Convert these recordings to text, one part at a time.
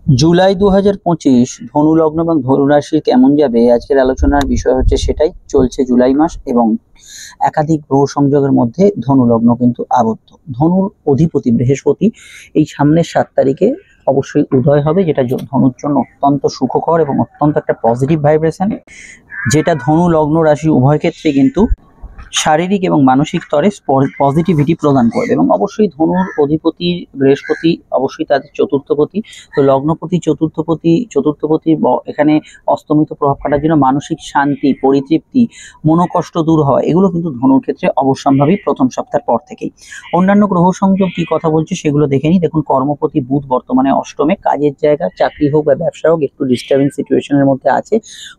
জুলাই 2025 ধনু লগ্ন এবং ধনু রাশির কেমন যাবে আজকের আলোচনার বিষয় হচ্ছে সেটাই। চলছে জুলাই মাস এবং একাধিক গ্রহ সংযোগের মধ্যে ধনু লগ্ন কিন্তু আবদ্ধ। ধনুর অধিপতি বৃহস্পতি এই সামনের 7 তারিখে অবশ্যই উদয় হবে, যেটা ধনুর জন্য অত্যন্ত সুখকর এবং অত্যন্ত একটা পজিটিভ ভাইব্রেশন, যেটা ধনু লগ্ন রাশি উভয় ক্ষেত্রে কিন্তু শারীরিক এবং মানসিক স্তরে পজিটিভিটি প্রদান করবে। এবং অবশ্যই ধনুর অধিপতি বৃহস্পতি অবশ্যই তাদের চতুর্থপতি, তো লগ্নপতি চতুর্থপতি এখানে অস্তমিত প্রভাব কাটার জন্য মানসিক শান্তি, পরিতৃপ্তি, মনোকষ্ট দূর হওয়া, এগুলো কিন্তু ধনুর ক্ষেত্রে অবশ্যম্ভাবী প্রথম সপ্তাহের পর থেকেই। অন্যান্য গ্রহ সংযোগ কি কথা বলছে সেগুলো দেখে নিই। দেখুন, কর্মপতি বুধ বর্তমানে অষ্টমে, কাজের জায়গা, চাকরি হোক বা ব্যবসা হোক, একটু ডিস্টার্বিং সিচুয়েশনের মধ্যে আছে।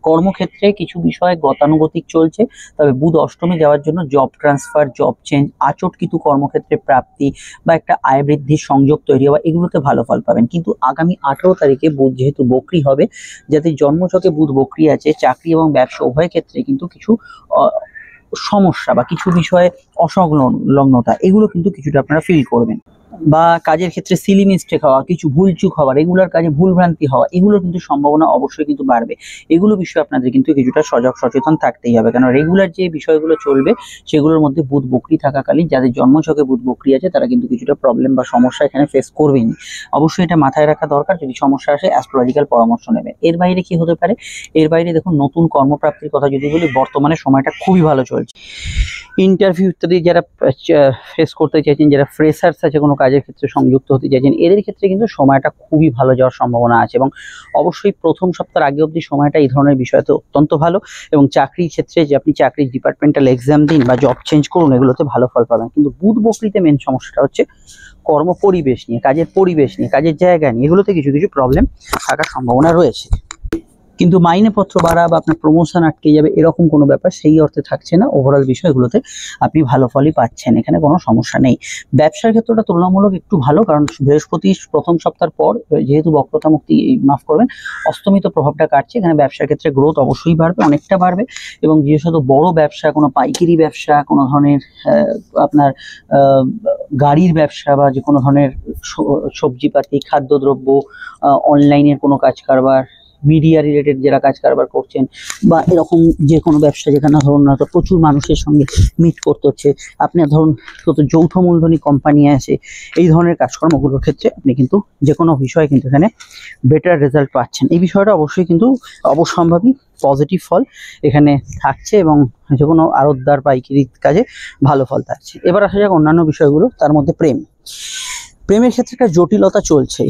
কর্মক্ষেত্রে কিছু বিষয় গতানুগতিক চলছে, তবে বুধ অষ্টমে যাওয়ার জন্য জব ট্রান্সফার, জব চেঞ্জ, আচটকিত কর্মক্ষেত্রে প্রাপ্তি বা একটা আয় বৃদ্ধির সংযোগ তৈরি হওয়া, এগুলোতে ভালো ফল পাবেন। কিন্তু আগামী 18 তারিখে বুধ যেহেতু বক্রী হবে, যাদের জন্মছকে বুধ বক্রী আছে, চাকরি এবং ব্যবসা উভয় ক্ষেত্রে কিন্তু কিছু সমস্যা বা কিছু বিষয়ে অসংলগ্নতা, এগুলো কিন্তু কিছুটা আপনারা ফিল করবেন। বা কাজের ক্ষেত্রে সিলি মিস্টেক হওয়া, কিছু ভুলচুক হওয়া, রেগুলার কাজে ভুলভ্রান্তি হওয়া, এগুলোর কিন্তু সম্ভাবনা অবশ্যই কিন্তু বাড়বে। এগুলো বিষয়ে আপনাদের কিন্তু কিছুটা সজাগ সচেতন থাকতেই হবে, কারণ রেগুলার যে বিষয়গুলো চলবে সেগুলোর মধ্যে বুধ বক্রী থাকাকালীন যাদের জন্মছকে বুধ বক্রী আছে তারা কিন্তু কিছুটা প্রবলেম বা সমস্যা এখানে ফেস করবেনি। অবশ্যই এটা মাথায় রাখা দরকার, যদি সমস্যা আসে অ্যাস্ট্রোলজিক্যাল পরামর্শ নেবেন। এর বাইরে কি হতে পারে? এর বাইরে দেখুন, নতুন কর্মপ্রাপ্তির কথা যদি বলি, বর্তমানে সময়টা খুবই ভালো চলছে। ইন্টারভিউ ইত্যাদি যারা ফেস করতে চাইছেন, যারা ফ্রেশার্স আছে কোনো কাজের ক্ষেত্রে সংযুক্ত হতে চাইছেন, এদের ক্ষেত্রে কিন্তু সময়টা খুবই ভালো যাওয়ার সম্ভাবনা আছে। এবং অবশ্যই প্রথম সপ্তাহের আগে অবধি সময়টা এই ধরনের বিষয়তে অত্যন্ত ভালো। এবং চাকরির ক্ষেত্রে যে আপনি চাকরির ডিপার্টমেন্টাল এক্সাম দিন বা জব চেঞ্জ করুন, এগুলোতে ভালো ফল পাবেন। কিন্তু বুধ বক্রীতে মেন সমস্যাটা হচ্ছে কর্ম পরিবেশ নিয়ে, কাজের পরিবেশ নিয়ে, কাজের জায়গা নিয়ে, এগুলোতে কিছু কিছু প্রবলেম থাকার সম্ভাবনা রয়েছে। কিন্তু মাইনেপত্র বাড়া বা আপনার প্রমোশন আটকে যাবে এরকম কোনো ব্যাপার সেই অর্থে থাকছে না। ওভারঅল বিষয়গুলোতে আপনি ভালো ফলই পাচ্ছেন, এখানে কোনো সমস্যা নেই। ব্যবসার ক্ষেত্রটা তুলনামূলক একটু ভালো, কারণ বৃহস্পতি প্রথম সপ্তাহের পর যেহেতু বক্রতা মুক্তি মাফ করবেন অস্তমিত প্রভাবটা কাটছে, এখানে ব্যবসার ক্ষেত্রে গ্রোথ অবশ্যই বাড়বে, অনেকটা বাড়বে। এবং বিশেষত বড় ব্যবসা, কোনো পাইকারি ব্যবসা, কোনো ধরনের আপনার গাড়ির ব্যবসা বা যে কোনো ধরনের সবজিপাতি, খাদ্যদ্রব্য, অনলাইনের কোনো কাজ কারবার, মিডিয়া রিলেটেড যারা কাজ কারবার করছেন, বা এরকম যে কোনো ব্যবসা যেখানে ধরুন হয়তো প্রচুর মানুষের সঙ্গে মিট করতে হচ্ছে, আপনার ধরুন যৌথ মূলধনী কোম্পানি আছে, এই ধরনের কাজকর্মগুলোর ক্ষেত্রে আপনি কিন্তু যে কোনো বিষয়ে কিন্তু এখানে বেটার রেজাল্ট পাচ্ছেন। এই বিষয়টা অবশ্যই কিন্তু অবশ্যম্ভাবী পজিটিভ ফল এখানে থাকছে, এবং যে কোনো আড়তদার পাইকারি কাজে ভালো ফল থাকছে। এবার আসা যাক অন্যান্য বিষয়গুলো, তার মধ্যে প্রেমের ক্ষেত্রে একটা জটিলতা চলছে।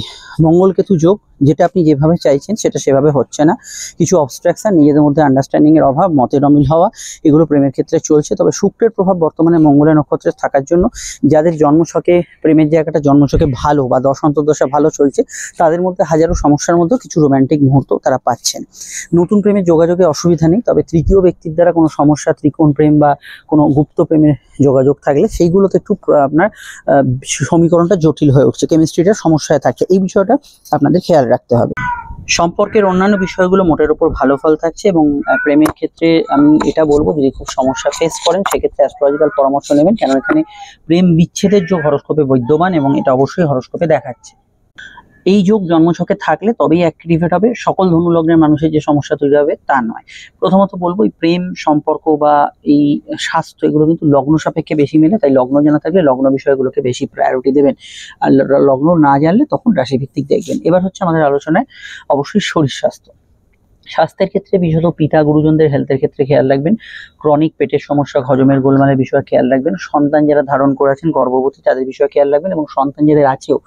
মঙ্গল কেতু যোগ, যেটা আপনি যেভাবে চাইছেন সেটা সেভাবে হচ্ছে না। কিছু অবস্ট্রাকশন, নিজেদের মধ্যে আন্ডারস্ট্যান্ডিং এর অভাব, মতের অমিল হওয়া, এগুলো প্রেমের ক্ষেত্রে চলছে। তবে শুক্রের প্রভাব বর্তমানে মঙ্গলের নক্ষত্রে থাকার জন্য যাদের জন্মছকে প্রেমের জায়গাটা জন্মছকে ভালো বা দশ অন্তর্দশা ভালো চলছে, তাদের মধ্যে হাজারো সমস্যার মধ্যে কিছু রোম্যান্টিক মুহূর্ত তারা পাচ্ছেন। নতুন প্রেমের যোগাযোগে অসুবিধা নেই, তবে তৃতীয় ব্যক্তির দ্বারা কোনো সমস্যা, ত্রিকোণ প্রেম বা কোনো গুপ্ত প্রেমের যোগাযোগ থাকলে সেইগুলোতে একটু আপনার সমীকরণটা জটিল হয়ে উঠছে, কেমিস্ট্রিটা সমস্যায় থাকছে। এই বিষয়টা আপনাদের খেয়াল রাখতে হবে। সম্পর্কের অন্যান্য বিষয়গুলো মোটের উপর ভালো ফল থাকছে। এবং প্রেমের ক্ষেত্রে আমি এটা বলবো, যদি খুব সমস্যা ফেস করেন সেক্ষেত্রে অ্যাস্ট্রোলজিক্যাল পরামর্শ নেবেন, কেন এখানে প্রেম বিচ্ছেদের যোগ হরস্কোপে বিদ্যমান এবং এটা অবশ্যই হরস্কোপে দেখাচ্ছে। এই যোগ জন্মছকে থাকলে তবেই অ্যাক্টিভেট হবে। সকল ধনু লগ্নের মানুষের যে সমস্যা তৈরি হবে তা নয়। প্রথমত বলবো, এই প্রেম সম্পর্ক বা এই স্বাস্থ্য, এগুলো কিন্তু লগ্ন সাপেক্ষে বেশি মেলে, তাই লগ্ন জানা থাকলে লগ্ন বিষয়গুলোকে বেশি প্রায়োরিটি দেবেন। আর লগ্ন না জানলে তখন রাশিভিত্তিক দেখবেন। এবার হচ্ছে আমাদের আলোচনায় অবশ্যই শরীর স্বাস্থ্য। স্বাস্থ্যের ক্ষেত্রে বিশেষত পিতা গুরুজনদের হেলথের ক্ষেত্রে খেয়াল রাখবেন। ক্রনিক পেটের সমস্যা, হজমের গোলমালের বিষয়ে খেয়াল রাখবেন। সন্তান যারা ধারণ করেছেন, গর্ভবতী, তাদের বিষয়ে খেয়াল রাখবেন। এবং সন্তান যাদের আছেও,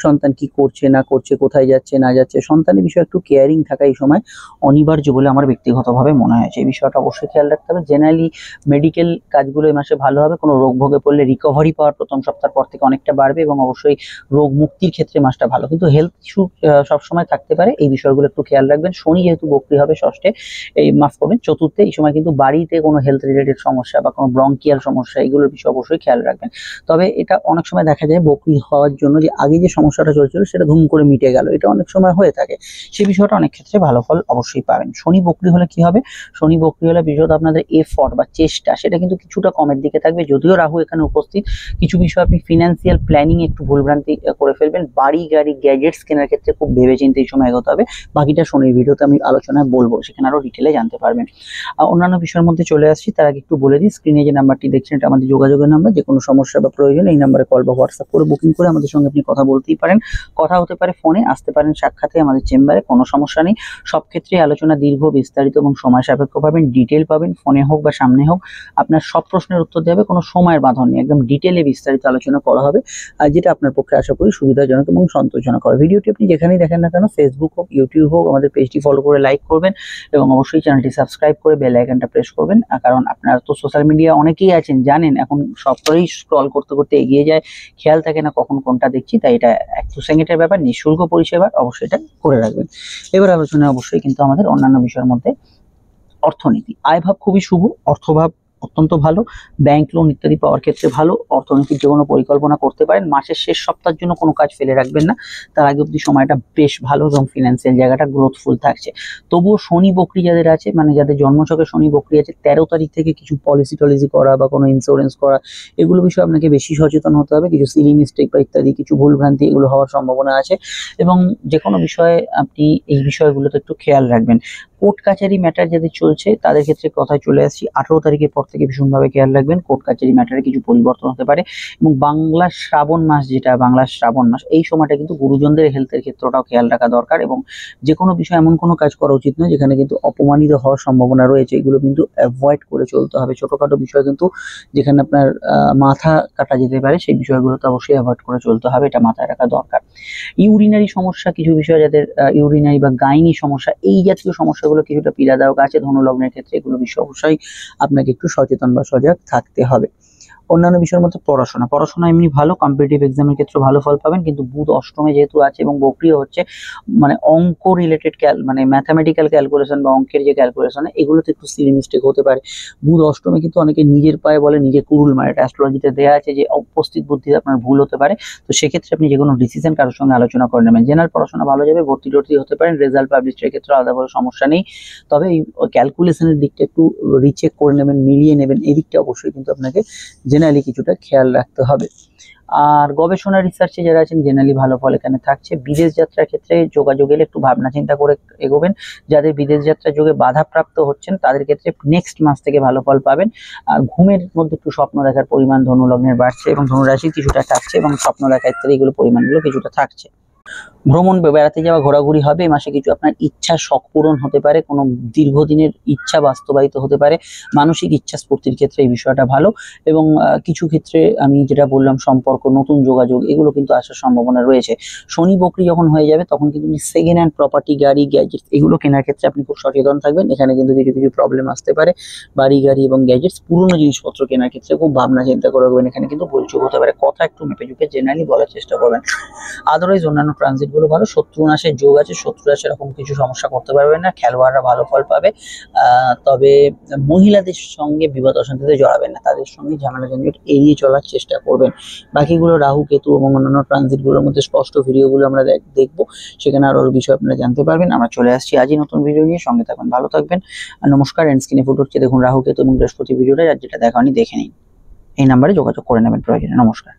সন্তান কি করছে না করছে, কোথায় যাচ্ছে না যাচ্ছে, সন্তানের বিষয়ে একটু কেয়ারিং থাকা এই সময় অনিবার্য বলে আমার ব্যক্তিগতভাবে মনে হয়েছে। এই বিষয়টা অবশ্যই খেয়াল রাখতে হবে। জেনারেলি মেডিকেল কাজগুলো এই মাসে ভালো হবে। কোনো রোগ ভোগে পড়লে রিকভারি পাওয়ার প্রথম সপ্তাহের পর থেকে অনেকটা বাড়বে, এবং অবশ্যই রোগ মুক্তির ক্ষেত্রে মাসটা ভালো। কিন্তু হেলথ ইস্যু সবসময় থাকতে পারে, এই বিষয়গুলো একটু খেয়াল রাখবেন। শনি যেহেতু বক্রী বকরি হবে ষষ্ঠে, এই মাফ করবেন চতুর্থে। এই সময় কিন্তু বাড়িতে কোনো হেলথ রিলেটেড সমস্যা বা কোনো ব্রঙ্কিয়াল সমস্যা এগুলোর বিষয়ে অবশ্যই খেয়াল রাখবেন। তবে এটা অনেক সময় দেখা যায় বকরি হওয়ার জন্য যে আগে যে সমস্যাটা চলছিল সেটা ধুম করে মিটে গেল, এটা অনেক সময় হয়ে থাকে। সেই বিষয়টা অনেক ক্ষেত্রে ভালো ফল অবশ্যই পাবেন। শনি বকরি হলে কি হবে, শনি বকরি হলে বিশেষত আপনাদের এফর্ট বা চেষ্টা সেটা কিন্তু কিছুটা কমের দিকে থাকবে। যদিও রাহু এখানে উপস্থিত, কিছু বিষয় আপনি ফিনান্সিয়াল প্ল্যানিং একটু ভুলভ্রান্তি করে ফেলবেন। বাড়ি গাড়ি গ্যাজেটস কেনার ক্ষেত্রে খুব ভেবেচিন্তে এই সময় এগোতে হবে। বাকিটা শনির ভিডিওতে আমি আলোচনায় বলবো, সেখানে আরো ডিটেলে জানতে পারবেন। অন্যান্য বিষয়ের মধ্যে চলে আসছি, তার আগে একটু বলে দিই, স্ক্রিনে যে নাম্বারটি দেখছেন এটা আমাদের যোগাযোগের নাম্বার। যে কোনো সমস্যা বা প্রয়োজন এই নাম্বারে কল বা হোয়াটসঅ্যাপ করে বুকিং করে আমাদের সঙ্গে আপনি কথা বলতেই পারেন। কথা হতে পারে ফোনে, আসতে পারেন সাক্ষাতে আমাদের চেম্বারে, কোনো সমস্যা নেই। সব ক্ষেত্রে আলোচনা দীর্ঘ, বিস্তারিত এবং সময় সাপেক্ষ পাবেন, ডিটেল পাবেন। ফোনে হোক বা সামনে হোক আপনার সব প্রশ্নের উত্তর দেবে, কোনো সময়ের বাঁধন নেই, একদম ডিটেলে বিস্তারিত আলোচনা করা হবে, যেটা আপনার পক্ষে আশা করি সুবিধাজনক এবং সন্তোষজনক হবে। ভিডিওটি আপনি যেখানেই দেখেন না কেন, ফেসবুক হোক ইউটিউব হোক, আমাদের পেজটি ফলো করে লাইক করবেন এবং অবশ্যই চ্যানেলটি সাবস্ক্রাইব করে বেল আইকনটা প্রেস করবেন। কারণ আপনারা তো সোশ্যাল মিডিয়া অনেকেই আছেন, জানেন এখন সবটাই স্ক্রল করতে করতে এগিয়ে যায়, খেয়াল থাকে না কখন কোনটা দেখছি। তাই এটা 1-2 সেকেন্ডের ব্যাপার, নিঃশুল্ক পরিষেবা, অবশ্যই এটা করে রাখবেন। এবার আলোচনায় অবশ্যই কিন্তু আমাদের অন্যান্য বিষয়ের মধ্যে অর্থনীতি। আয়ভাব খুবই শুভ, অর্থভাব অত্যন্ত ভালো, ব্যাংক লোন ইত্যাদি পাওয়ার ক্ষেত্রে ভালো। অর্থনৈতিক যে কোনো পরিকল্পনা করতে পারেন। মাসের শেষ সপ্তাহের জন্য কোনো কাজ ফেলে রাখবেন না, তার আগে অব্দি সময়টা বেশ ভালো এবং ফিনান্সিয়াল জায়গাটা গ্রোথফুল থাকছে। তবুও শনি বকরি যাদের আছে, মানে যাদের জন্মছকে শনি বকরি আছে, 13 তারিখ থেকে কিছু পলিসি টলিসি করা বা কোনো ইন্স্যুরেন্স করা এগুলো বিষয়ে আপনাকে বেশি সচেতন হতে হবে। কিছু সিলি মিস্টেক বা ইত্যাদি কিছু ভুলভ্রান্তি এগুলো হওয়ার সম্ভাবনা আছে, এবং যে কোনো বিষয়ে আপনি এই বিষয়গুলোতে একটু খেয়াল রাখবেন। কোর্ট কাছারি ম্যাটার যাদের চলছে তাদের ক্ষেত্রে কথায় চলে আসছি, 18 তারিখের পর থেকে ভীষণভাবে খেয়াল রাখবেন। কোর্ট কাছারি ম্যাটারে কিছু পরিবর্তন হতে পারে, এবং বাংলার শ্রাবণ মাস, যেটা বাংলার শ্রাবণ মাস, এই সময়টা কিন্তু গুরুজনদের হেলথের ক্ষেত্রটাও খেয়াল রাখা দরকার। এবং যে কোনো বিষয় এমন কোনো কাজ করা উচিত নয় যেখানে কিন্তু অপমানিত হওয়ার সম্ভাবনা রয়েছে, এগুলো কিন্তু অ্যাভয়েড করে চলতে হবে। ছোটখাটো বিষয় কিন্তু যেখানে আপনার মাথা কাটা যেতে পারে সেই বিষয়গুলোতে অবশ্যই অ্যাভয়েড করে চলতে হবে, এটা মাথায় রাখা দরকার। ইউরিনারি সমস্যা, কিছু বিষয় যাদের ইউরিনারি বা গাইনি সমস্যা, এই জাতীয় সমস্যাগুলো কিছুটা পীড়াদায়ক আছে ধনুলগ্নের ক্ষেত্রে, এগুলো বিষয়ে অবশ্যই আপনাকে একটু সচেতন বা সজাগ থাকতে হবে। অন্যান্য বিষয়ের মধ্যে পড়াশোনা এমনি ভালো, কম্পিটিটিভ এক্সামের ক্ষেত্রে ভালো ফল পাবেন। কিন্তু বুধ অষ্টমে যেহেতু আছে এবং বক্রিয় হচ্ছে, মানে অঙ্ক রিলেটেড মানে ম্যাথামেটিক্যাল ক্যালকুলেশন বা অঙ্কের যে ক্যালকুলেশন এগুলোতে একটু সিলি মিস্টেক হতে পারে। বুধ অষ্টমে কিন্তু অনেকে নিজের পায়ে বলে নিজে কুরুল মারে, এটা অ্যাস্ট্রোলজিতে দেওয়া আছে যে উপস্থিত বুদ্ধিতে আপনার ভুল হতে পারে। তো সেক্ষেত্রে আপনি যে কোনো ডিসিশন কারোর সঙ্গে আলোচনা করে নেবেন। জেনারেল পড়াশোনা ভালো যাবে, ভর্তি টর্তি হতে পারেন, রেজাল্ট পাবলিশের ক্ষেত্রে আলাদা করে সমস্যা নেই। তবে এই ক্যালকুলেশনের দিকটা একটু রিচেক করে নেবেন, মিলিয়ে নেবেন, এই দিকটা অবশ্যই কিন্তু আপনাকে জেনারেলি কিছুটা খেয়াল রাখতে হবে। আর গবেষণা রিসার্চে যারা আছেন জেনারেলি ভালো ফল এখানে থাকছে। বিদেশ যাত্রার ক্ষেত্রে যোগাযোগ এলে একটু ভাবনা চিন্তা করে এগোবেন। যাদের বিদেশ যাত্রার যোগে বাধাপ্রাপ্ত হচ্ছেন তাদের ক্ষেত্রে নেক্সট মাস থেকে ভালো ফল পাবেন। আর ঘুমের মধ্যে একটু স্বপ্ন দেখার পরিমাণ ধনুলগ্নের বাড়ছে এবং ধনুরাশি কিছুটা থাকছে, এবং স্বপ্ন দেখা ইত্যাদি এগুলো পরিমাণগুলো কিছুটা থাকছে। ভ্রমণ, বেড়াতে যাওয়া, ঘোরাঘুরি হবে। এই মাসে কিছু আপনার ইচ্ছা শখ পূরণ হতে পারে, কোনো দীর্ঘদিনের ইচ্ছা বাস্তবায়িত হতে পারে। মানসিক ইচ্ছা স্ফূর্তির ক্ষেত্রে এই বিষয়টা ভালো, এবং কিছু ক্ষেত্রে আমি যেটা বললাম সম্পর্ক, নতুন যোগাযোগ এগুলো কিন্তু আসার সম্ভাবনা রয়েছে। শনি বকরি যখন হয়ে যাবে তখন কিন্তু সেকেন্ড হ্যান্ড প্রপার্টি, গাড়ি, গ্যাজেটস এগুলো কেনার ক্ষেত্রে আপনি খুব সচেতন থাকবেন। এখানে কিন্তু কিছু কিছু প্রবলেম আসতে পারে। বাড়ি গাড়ি এবং গ্যাজেটস, পুরনো জিনিসপত্র কেনার ক্ষেত্রে খুব ভাবনা চিন্তা করে রাখবেন, এখানে কিন্তু ভুলচুক হতে পারে। কথা একটু মেপে ঝুঁকে জেনারেলি বলার চেষ্টা করবেন। আদারওয়াইজ অন্যান্য ট্রানজিট গুলো ভালো। শত্রু নাশের যোগ আছে, শত্রুরা সেরকম কিছু সমস্যা করতে পারবে না, খেলোয়াড়রা ভালো ফল পাবে। তবে মহিলাদের সঙ্গে বিবাদ অশান্তিতে জড়াবেন না, তাদের সঙ্গে ঝামেলা ঝঞ্ঝট এড়িয়ে চলার চেষ্টা করবেন। বাকিগুলো রাহু কেতু এবং অন্যান্য ট্রানজিট গুলোর মধ্যে স্পষ্ট ভিডিওগুলো আমরা দেখবো, সেখানে আরো বিষয় আপনারা জানতে পারবেন। আমরা চলে আসছি আজই নতুন ভিডিও নিয়ে, সঙ্গে থাকবেন, ভালো থাকবেন। আর নমস্কার। এন্ড স্ক্রিনে ফুটে উঠছে দেখুন রাহু কেতু এবং বৃহস্পতি ভিডিওটা, যেটা দেখা হয়নি দেখে নিন। এই নাম্বারে যোগাযোগ করে নেবেন প্রয়োজনে। নমস্কার।